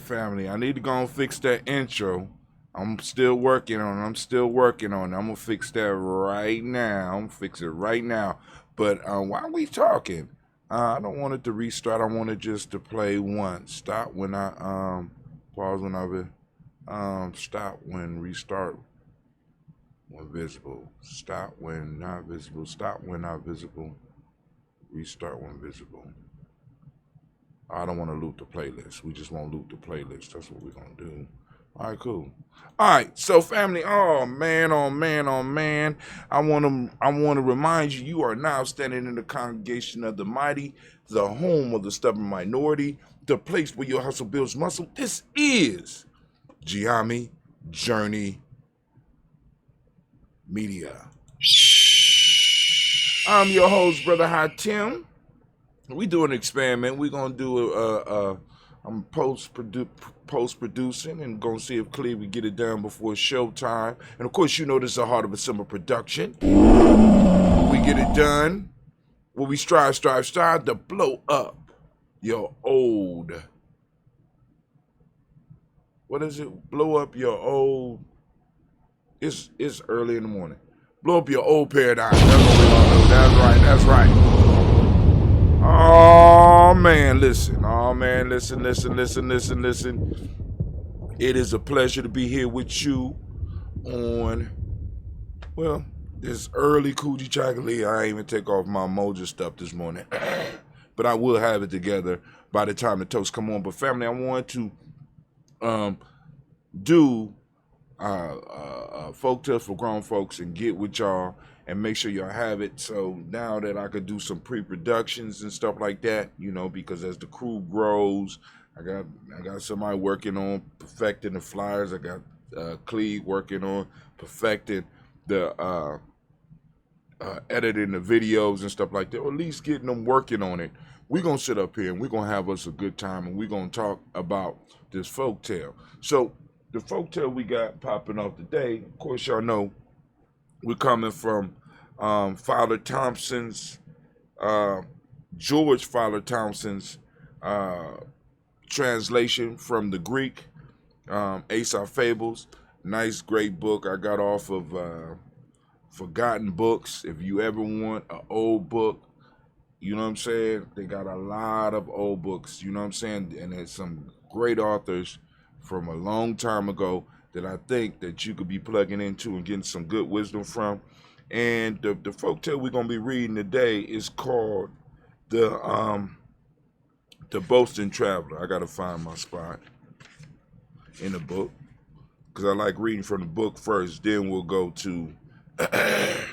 family. I need to go and fix that intro. I'm still working on it. I'm going to fix that right now. I'm going to fix it right now. But while we talking, I don't want it to restart. I want it just to play once. Stop when I pause when stop when restart when visible. Stop when not visible. Stop when not visible. Restart when visible. I don't want to loop the playlist. We just won't loop the playlist. That's what we're going to do. All right, cool. All right, so family, oh man. I want to remind you, you are now standing in the congregation of the mighty, the home of the stubborn minority, the place where your hustle builds muscle. This is Gye-Nyame Journey Media. I'm your host, Brother High Tim. We do an experiment. We're gonna do I'm post producing and gonna see if Cleve can get it done before showtime. And of course, you know this is a Heart of a Summer production. We get it done. Well, we strive to blow up your old. What is it? Blow up your old. It's early in the morning. Blow up your old paradigm. That's what we're gonna do. That's right. Oh man, listen. It is a pleasure to be here with you on, well, this early Coochie Chocolate. I ain't even take off my Moja stuff this morning. But I will have it together by the time the toast come on. But family, I want to do Folktales for grown folks and get with y'all and make sure y'all have it. So now that I could do some pre-productions and stuff like that, you know, because as the crew grows, I got somebody working on perfecting the flyers. I got Cleve working on perfecting the editing the videos and stuff like that, or at least getting them working on it. We're gonna sit up here and we're gonna have us a good time, and we're gonna talk about this folktale. So the folktale we got popping off today, of course, y'all know we're coming from Fowler Thompson's, George Fowler Thompson's translation from the Greek, Aesop Fables. Nice, great book I got off of Forgotten Books. If you ever want an old book, you know what I'm saying? They got a lot of old books, you know what I'm saying? And there's some great authors from a long time ago that I think that you could be plugging into and getting some good wisdom from. And the folktale we're gonna be reading today is called the Boasting Traveler. I gotta find my spot in the book because I like reading from the book first. Then we'll go to. I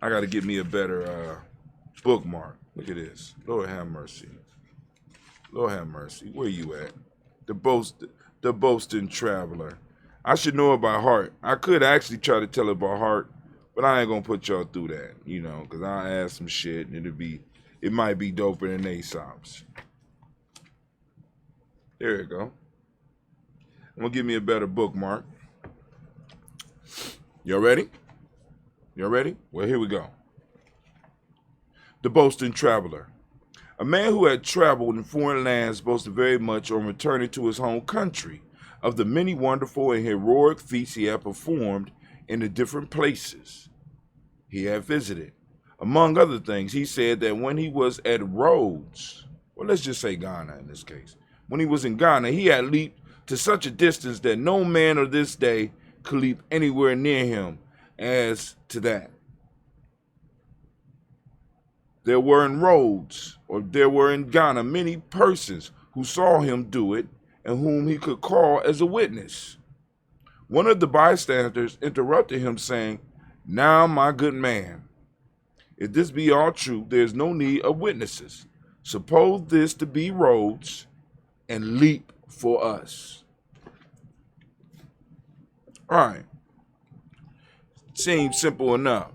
gotta get me a better bookmark. Look at this. Lord have mercy. Lord have mercy. Where you at? The Boasting Traveler. I should know it by heart. I could actually try to tell it by heart, but I ain't gonna put y'all through that, you know, because I add some shit and it might be doper than Aesop's. There you go. I'm gonna give me a better bookmark. Y'all ready? Y'all ready? Well, here we go. The Boasting Traveler. A man who had traveled in foreign lands boasted very much on returning to his home country of the many wonderful and heroic feats he had performed in the different places he had visited. Among other things, he said that when he was at Rhodes, well, let's just say Ghana in this case, when he was in Ghana, he had leaped to such a distance that no man of this day could leap anywhere near him as to that. There were in Ghana many persons who saw him do it and whom he could call as a witness. One of the bystanders interrupted him, saying, "Now, my good man, if this be all true, there is no need of witnesses. Suppose this to be Rhodes and leap for us." All right. Seems simple enough.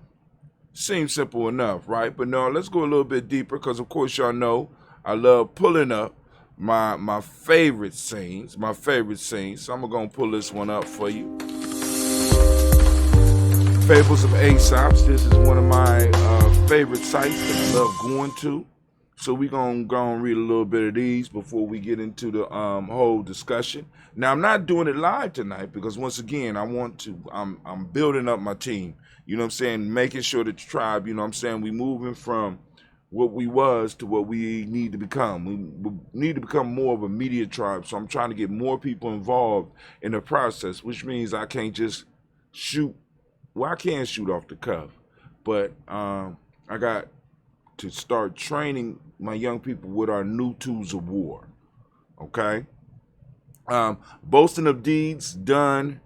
Right? But no, let's go a little bit deeper because, of course, y'all know I love pulling up my favorite scenes. So I'm going to pull this one up for you. Fables of Aesop's. This is one of my favorite sites that I love going to. So we're gonna go and read a little bit of these before we get into the whole discussion. Now I'm not doing it live tonight because once again I'm building up my team. You know what I'm saying? Making sure that the tribe, you know what I'm saying, we moving from what we was to what we need to become. We need to become more of a media tribe. So I'm trying to get more people involved in the process, which means I can't just shoot. Well, I can shoot off the cuff, but I got to start training my young people with our new tools of war. Okay? Boasting of deeds done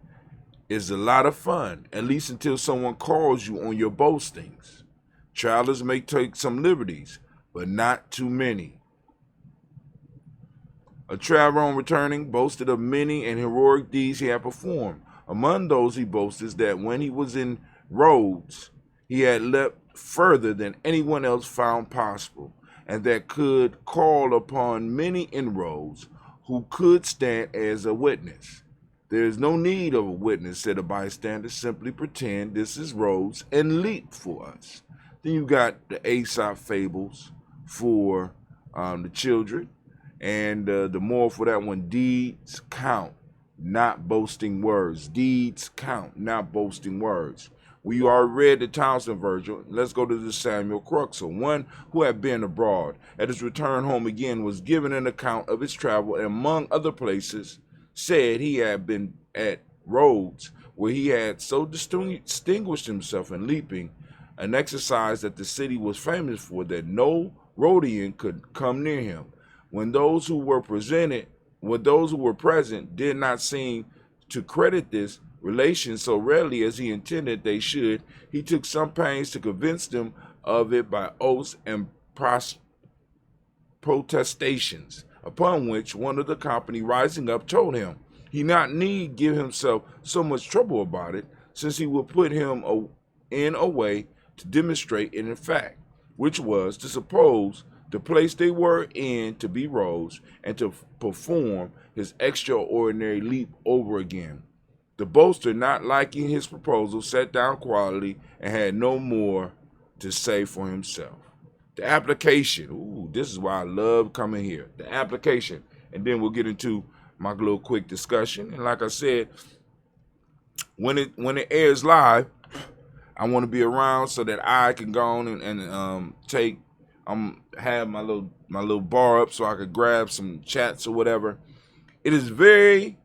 is a lot of fun, at least until someone calls you on your boastings. Travelers may take some liberties, but not too many. A traveler on returning boasted of many and heroic deeds he had performed. Among those he boasted that when he was in Rhodes, he had leapt further than anyone else found possible, and that could call upon many inroads who could stand as a witness. There is no need of a witness, said a bystander. Simply pretend this is Rhodes and leap for us. Then you got the Aesop fables for the children, and the moral for that one: deeds count, not boasting words. Deeds count, not boasting words. We already read the Townsend Virgil. Let's go to the Samuel Cruxel. One who had been abroad, at his return home again, was given an account of his travel, and among other places said he had been at Rhodes, where he had so distinguished himself in leaping, an exercise that the city was famous for, that no Rhodian could come near him. When those who were present did not seem to credit this relation so readily as he intended they should, he took some pains to convince them of it by oaths and protestations, upon which one of the company, rising up, told him he not need give himself so much trouble about it, since he would put him in a way to demonstrate it in fact, which was to suppose the place they were in to be Rhodes, and to perform his extraordinary leap over again. The boaster, not liking his proposal, sat down quietly and had no more to say for himself. The application. Ooh, this is why I love coming here. The application. And then we'll get into my little quick discussion. And like I said, when it airs live, I want to be around so that I can go on and have my little bar up so I could grab some chats or whatever. It is very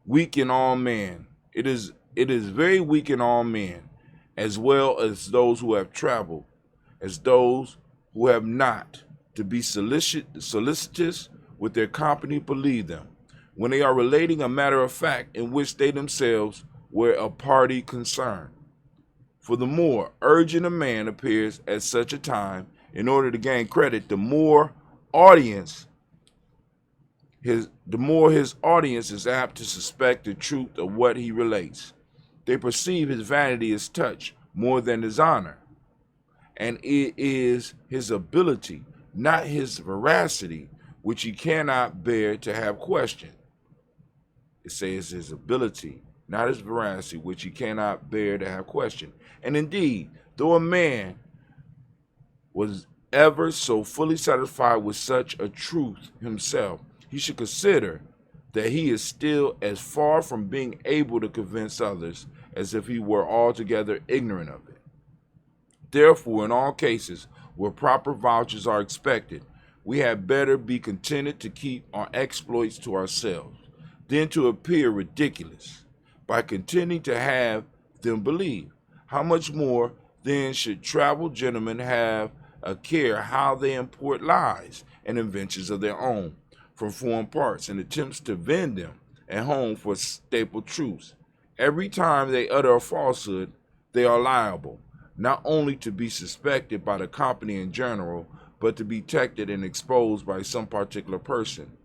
weak in all men. It is very weak in all men, as well as those who have traveled, as those who have not, to be solicitous with their company believe them, when they are relating a matter of fact in which they themselves were a party concerned. For the more urgent a man appears at such a time, in order to gain credit, the more his audience is apt to suspect the truth of what he relates. They perceive his vanity is touched more than his honor, and it is his ability, not his veracity, which he cannot bear to have questioned. It says his ability, not his veracity, which he cannot bear to have questioned. And indeed, though a man was ever so fully satisfied with such a truth himself, he should consider that he is still as far from being able to convince others as if he were altogether ignorant of it. Therefore, in all cases where proper vouchers are expected, we had better be contented to keep our exploits to ourselves than to appear ridiculous by contending to have them believe. How much more then should traveled gentlemen have a care how they import lies and inventions of their own from foreign parts, and attempts to vend them at home for staple truths. Every time they utter a falsehood, they are liable, not only to be suspected by the company in general, but to be detected and exposed by some particular person,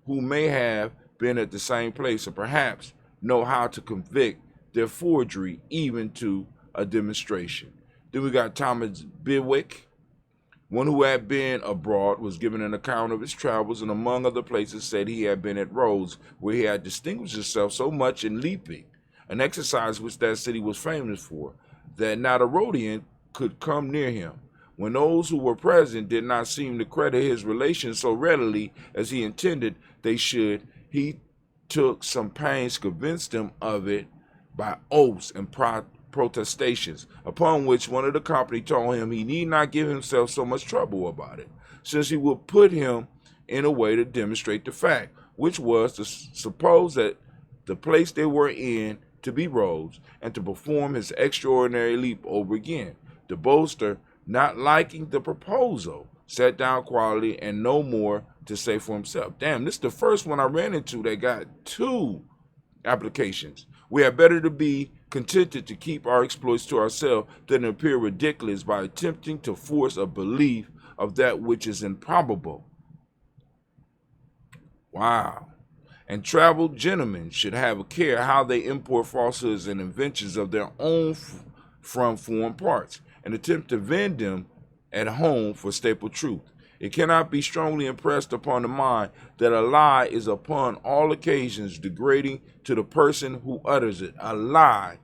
who may have been at the same place, or perhaps know how to convict their forgery even to a demonstration. Then we got Thomas Bewick. One who had been abroad was given an account of his travels, and among other places said he had been at Rhodes, where he had distinguished himself so much in leaping, an exercise which that city was famous for, that not a Rhodian could come near him. When those who were present did not seem to credit his relation so readily as he intended they should, he took some pains to convince them of it by oaths and protestations, upon which one of the company told him he need not give himself so much trouble about it, since he would put him in a way to demonstrate the fact, which was to suppose that the place they were in to be rose, and to perform his extraordinary leap over again. The boaster, not liking the proposal, sat down quietly and no more to say for himself. Damn, this is the first one I ran into that got 2 applications. We had better to be contented to keep our exploits to ourselves than appear ridiculous by attempting to force a belief of that which is improbable. Wow. And traveled gentlemen should have a care how they import falsehoods and inventions of their own from foreign parts, and attempt to vend them at home for staple truth. It cannot be strongly impressed upon the mind that a lie is upon all occasions degrading to the person who utters it. A lie,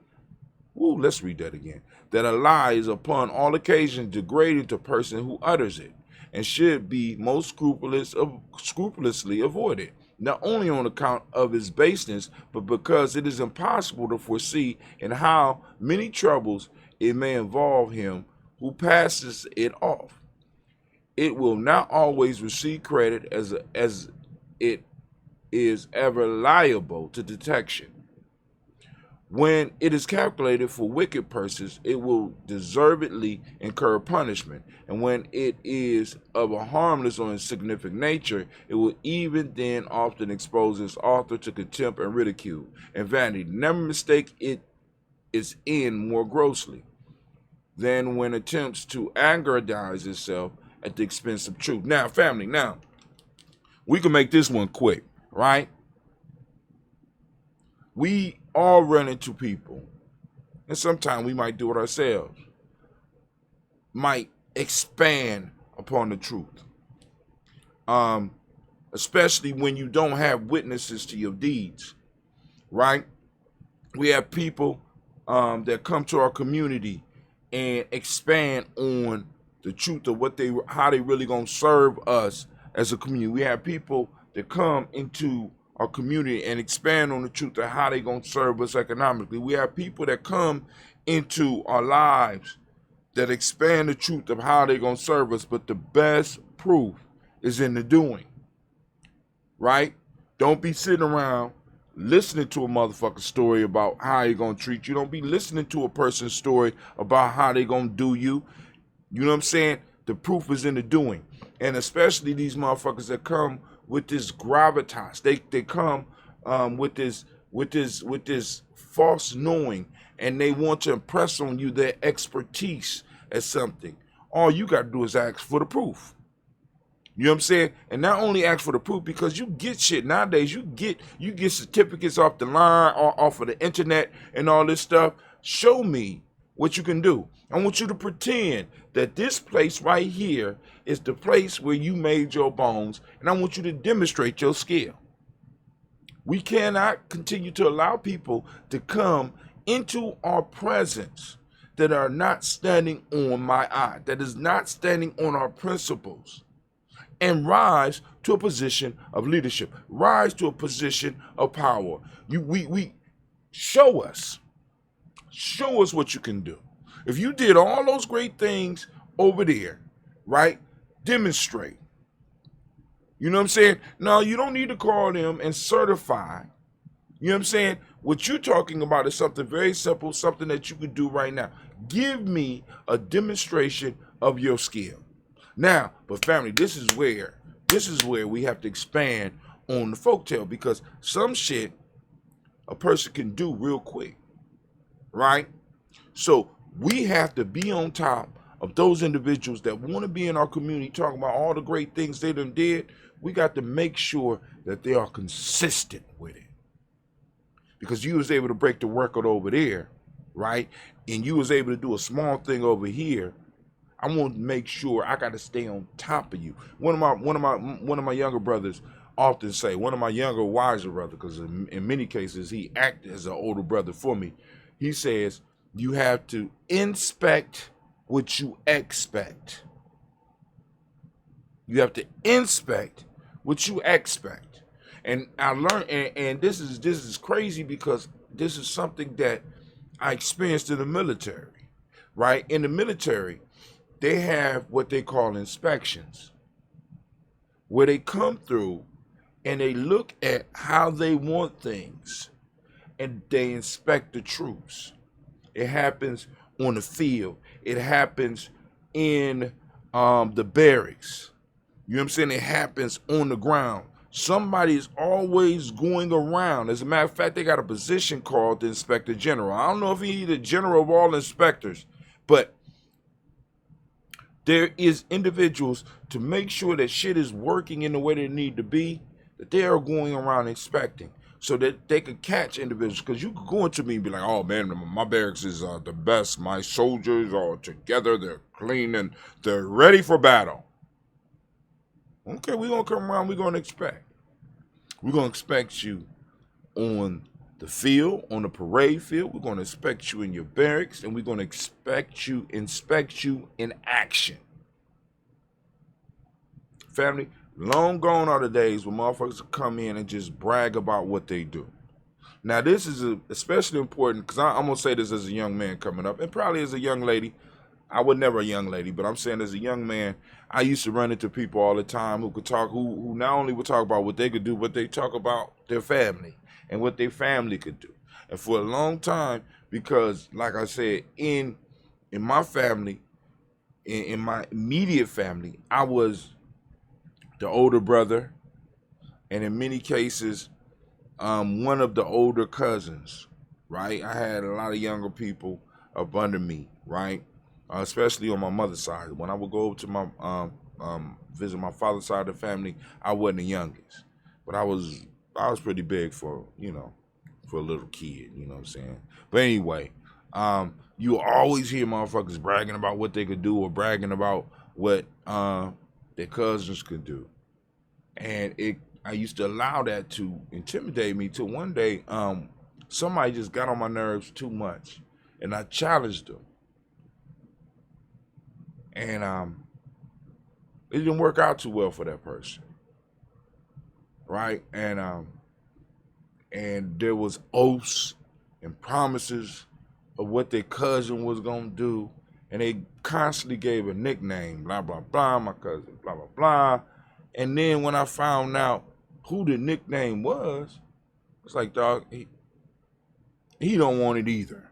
let's read that again. That a lie is upon all occasions degrading to the person who utters it, and should be most scrupulously avoided, not only on account of its baseness, but because it is impossible to foresee in how many troubles it may involve him who passes it off. It will not always receive credit as it is ever liable to detection. When it is calculated for wicked persons, it will deservedly incur punishment. And when it is of a harmless or insignificant nature, it will even then often expose its author to contempt and ridicule and vanity. Never mistake it its end more grossly than when it attempts to aggrandize itself at the expense of truth. Now, family, we can make this one quick, right? We all run into people, and sometimes we might do it ourselves, might expand upon the truth, especially when you don't have witnesses to your deeds, right? We have people that come to our community and expand on the truth of how they really gonna serve us as a community. We have people that come into our community and expand on the truth of how they gonna serve us economically. We have people that come into our lives that expand the truth of how they gonna serve us, but the best proof is in the doing, right? Don't be sitting around listening to a motherfucking story about how he gonna treat you. Don't be listening to a person's story about how they gonna do you. You know what I'm saying? The proof is in the doing. And especially these motherfuckers that come with this gravitas. They come with this false knowing, and they want to impress on you their expertise at something. All you got to do is ask for the proof. You know what I'm saying? And not only ask for the proof, because you get shit nowadays. You get certificates off the line or off of the internet and all this stuff. Show me what you can do. I want you to pretend that this place right here is the place where you made your bones, and I want you to demonstrate your skill. We cannot continue to allow people to come into our presence that are not standing on my eye, that is not standing on our principles, and rise to a position of leadership, rise to a position of power. We show us what you can do. If you did all those great things over there, right? Demonstrate. You know what I'm saying? No, you don't need to call them and certify. You know what I'm saying? What you're talking about is something very simple, something that you can do right now. Give me a demonstration of your skill. Now, but family, this is where we have to expand on the folktale, because some shit a person can do real quick, right? So we have to be on top of those individuals that want to be in our community talking about all the great things they done did. We got to make sure that they are consistent with it. Because you was able to break the record over there, right? And you was able to do a small thing over here. I want to make sure I got to stay on top of you. One of my younger brothers often say, one of my younger, wiser brothers, because in many cases he acted as an older brother for me. He says, you have to inspect what you expect. You have to inspect what you expect. And I learned, and this is crazy because this is something that I experienced in the military. Right? In the military, they have what they call inspections, where they come through and they look at how they want things and they inspect the troops. It happens on the field. It happens in the barracks. You know what I'm saying? It happens on the ground. Somebody is always going around. As a matter of fact, they got a position called the Inspector General. I don't know if he's the general of all inspectors, but there is individuals to make sure that shit is working in the way they need to be, that they are going around inspecting so that they could catch individuals. Because you could go into me and be like, oh man, my barracks is the best. My soldiers are together. They're clean and they're ready for battle. Okay, we're going to come around. We're going to expect. We're going to expect you on the field, on the parade field. We're going to inspect you in your barracks, and we're going to inspect you in action. Family, long gone are the days when motherfuckers come in and just brag about what they do. Now, this is especially important because I'm going to say this as a young man coming up, and probably as a young lady. I was never a young lady, but I'm saying as a young man, I used to run into people all the time who could talk, who not only would talk about what they could do, but they talk about their family and what their family could do. And for a long time, because like I said, in my family, in my immediate family, I was the older brother, and in many cases, one of the older cousins, right? I had a lot of younger people up under me, right? Especially on my mother's side. When I would go over to my visit my father's side of the family, I wasn't the youngest, but I was pretty big for a little kid. You know what I'm saying? But anyway, you always hear motherfuckers bragging about what they could do or bragging about what their cousins could do, and I used to allow that to intimidate me till one day somebody just got on my nerves too much, and I challenged them. And it didn't work out too well for that person, right? And there was oaths and promises of what their cousin was gonna do, and they constantly gave a nickname, blah blah blah, my cousin, blah blah blah. And then when I found out who the nickname was, it's like, dog, he don't want it either.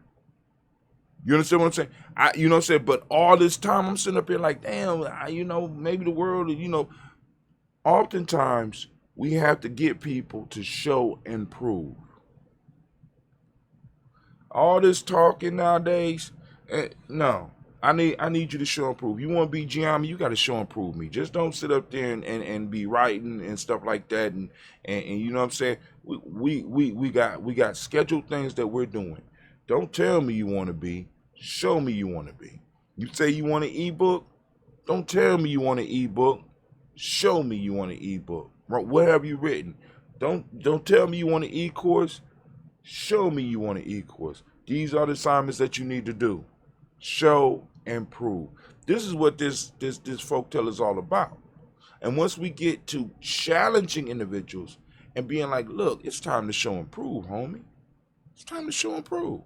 You understand what I'm saying? You know what I'm saying? But all this time I'm sitting up here like, damn, maybe the world, oftentimes we have to get people to show and prove. All this talking nowadays, no. I need you to show and prove. You want to be Gye-Nyame, you got to show and prove me. Just don't sit up there and be writing and stuff like that. And you know what I'm saying? We got scheduled things that we're doing. Don't tell me you want to be. Show me you want to be. You say you want an ebook. Don't tell me you want an ebook. Show me you want an ebook. What have you written? Don't tell me you want an e-course. Show me you want an e-course. These are the assignments that you need to do. Show and prove. This is what this folktale is all about. And once we get to challenging individuals and being like, look, it's time to show and prove, homie. It's time to show and prove.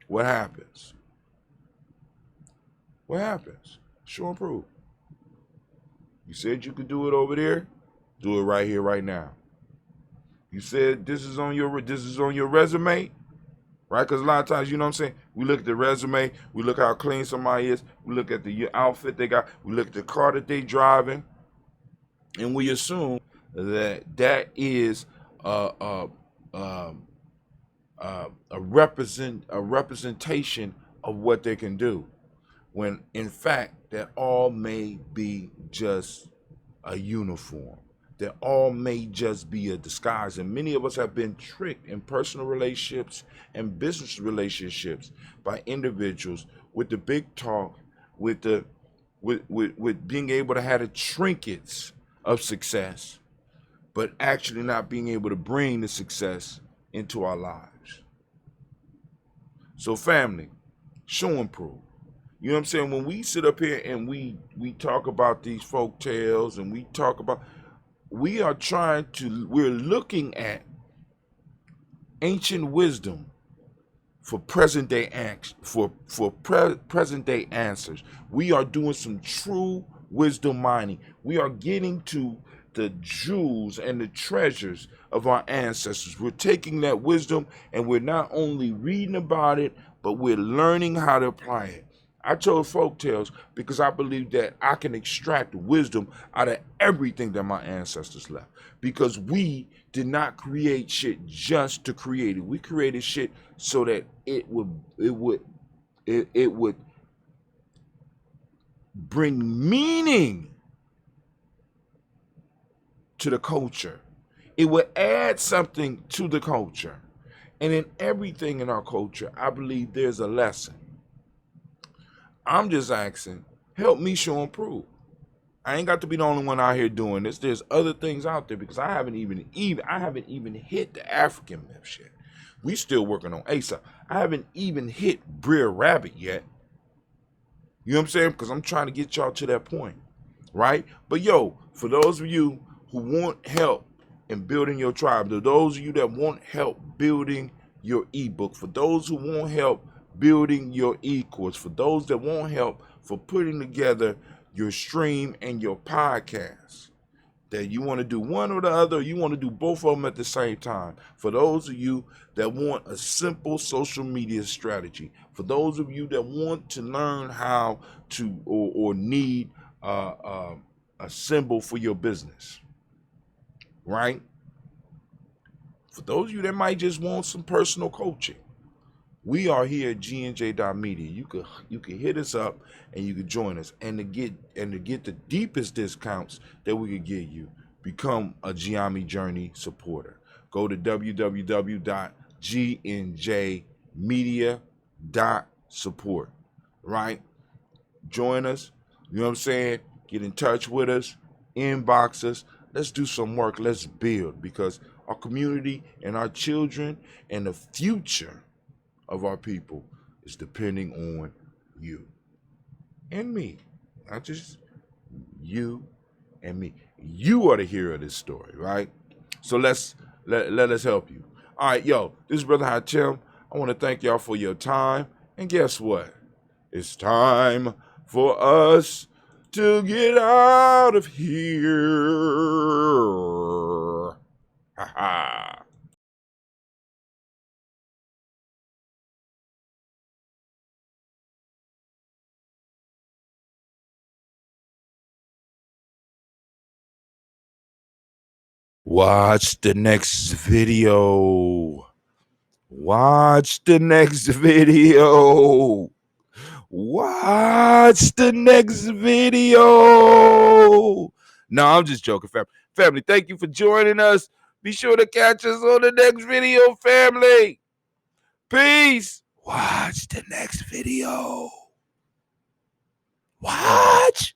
What happens? What happens? Show and prove. You said you could do it over there. Do it right here, right now. You said this is on your resume, right? Because a lot of times, you know what I'm saying, we look at the resume, we look how clean somebody is, we look at the outfit they got, we look at the car that they driving, and we assume that is a representation of what they can do, when in fact that all may be just a uniform. That all may just be a disguise. And many of us have been tricked in personal relationships and business relationships by individuals with the big talk, with being able to have the trinkets of success, but actually not being able to bring the success into our lives. So family, show and prove. You know what I'm saying? When we sit up here and we talk about these folk tales and we talk about, we're looking at ancient wisdom for present day present day answers. We are doing some true wisdom mining. We are getting to the jewels and the treasures of our ancestors. We're taking that wisdom and we're not only reading about it, but we're learning how to apply it. I chose folktales because I believe that I can extract wisdom out of everything that my ancestors left. Because we did not create shit just to create it. We created shit so that it would bring meaning to the culture. It would add something to the culture. And in everything in our culture, I believe there's a lesson. I'm just asking, help me show and prove. I ain't got to be the only one out here doing this. There's other things out there because I haven't even hit the African myth shit. We still working on Asa. I haven't even hit Brer Rabbit yet. You know what I'm saying? Because I'm trying to get y'all to that point, right? But yo, for those of you who want help in building your tribe, to those of you that want help building your ebook, for those who want help building your e-course, for those that want help for putting together your stream and your podcast, that you want to do one or the other, you want to do both of them at the same time. For those of you that want a simple social media strategy, for those of you that want to learn how to or need a symbol for your business, right? For those of you that might just want some personal coaching, we are here at gnj.media. You can hit us up and you can join us, and to get the deepest discounts that we could give you, become a Gye-Nyame Journey supporter. Go to www.gnjmedia.support, right? Join us. You know what I'm saying? Get in touch with us, inbox us. Let's do some work. Let's build, because our community and our children and the future of our people is depending on you and me, not just you and me. You are the hero of this story, right? So let us help you. All right, yo, this is Brother Hatim. I want to thank y'all for your time, and guess what? It's time for us to get out of here. Ha ha. Watch the next video. Watch the next video. Watch the next video. No, I'm just joking, family. Family, thank you for joining us. Be sure to catch us on the next video, family. Peace. Watch the next video. Watch.